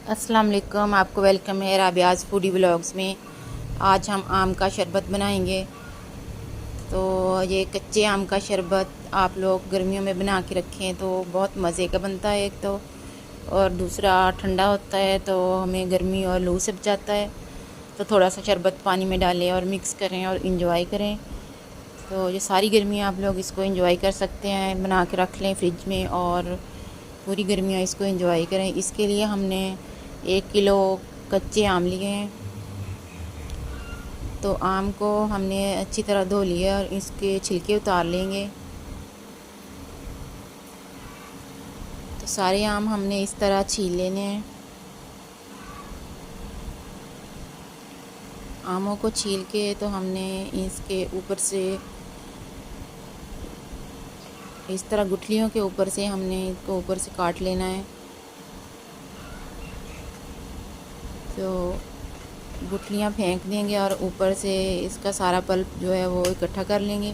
अस्सलाम वालेकुम, आपको वेलकम है राबियाज़ फूडी व्लॉग्स में। आज हम आम का शरबत बनाएंगे। तो ये कच्चे आम का शरबत आप लोग गर्मियों में बना के रखें तो बहुत मज़े का बनता है एक तो, और दूसरा ठंडा होता है तो हमें गर्मी और लू से बचाता है। तो थोड़ा सा शरबत पानी में डालें और मिक्स करें और इंजॉय करें। तो ये सारी गर्मियाँ आप लोग इसको इंजॉय कर सकते हैं, बना के रख लें फ्रिज में और पूरी गर्मियाँ इसको इंजॉय करें। इसके लिए हमने 1 किलो कच्चे आम लिए हैं। तो आम को हमने अच्छी तरह धो लिया और इसके छिलके उतार लेंगे। तो सारे आम हमने इस तरह छील लेने हैं। आमों को छील के तो हमने इसके ऊपर से इस तरह गुठलियों के ऊपर से हमने इसको ऊपर से काट लेना है। तो गुठलियाँ फेंक देंगे और ऊपर से इसका सारा पल्प जो है वो इकट्ठा कर लेंगे।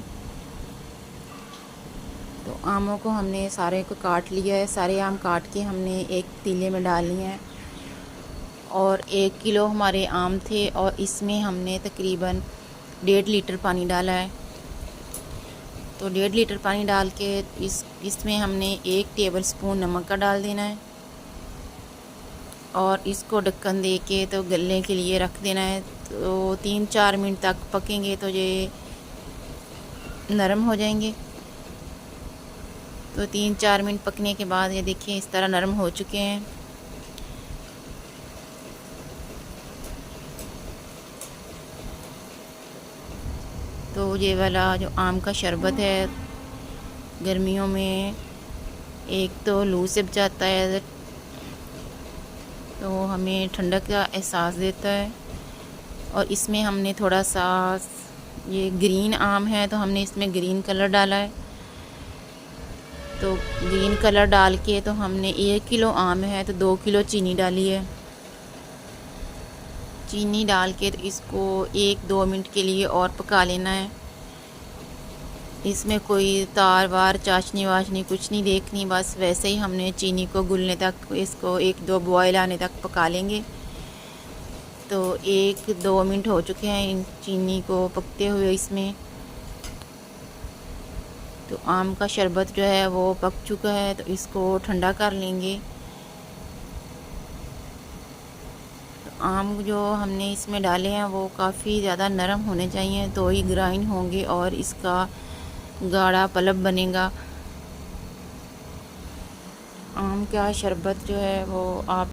तो आमों को हमने सारे को काट लिया है। सारे आम काट के हमने एक पतीले में डाल लिए हैं। और 1 किलो हमारे आम थे और इसमें हमने तकरीबन 1.5 लीटर पानी डाला है। तो 1.5 लीटर पानी डाल के इसमें हमने 1 टेबल स्पून नमक का डाल देना है और इसको ढक्कन दे के तो गलने के लिए रख देना है। तो 3-4 मिनट तक पकेंगे तो ये नरम हो जाएंगे। तो 3-4 मिनट पकने के बाद ये देखिए इस तरह नरम हो चुके हैं। तो ये वाला जो आम का शरबत है गर्मियों में एक तो लू से बचाता है, तो हमें ठंडक का एहसास देता है। और इसमें हमने थोड़ा सा, ये ग्रीन आम है तो हमने इसमें ग्रीन कलर डाला है। तो ग्रीन कलर डाल के तो हमने 1 किलो आम है तो 2 किलो चीनी डाली है। चीनी डाल के तो इसको 1-2 मिनट के लिए और पका लेना है। इसमें कोई तार वार चाशनी वाशनी कुछ नहीं देखनी, बस वैसे ही हमने चीनी को घुलने तक इसको 1-2 बॉयल आने तक पका लेंगे। तो 1-2 मिनट हो चुके हैं इन चीनी को पकते हुए इसमें। तो आम का शरबत जो है वो पक चुका है तो इसको ठंडा कर लेंगे। तो आम जो हमने इसमें डाले हैं वो काफ़ी ज़्यादा नरम होने चाहिए तो ही ग्राइंड होंगे और इसका गाढ़ा पल्प बनेगा। आम का शरबत जो है वो आप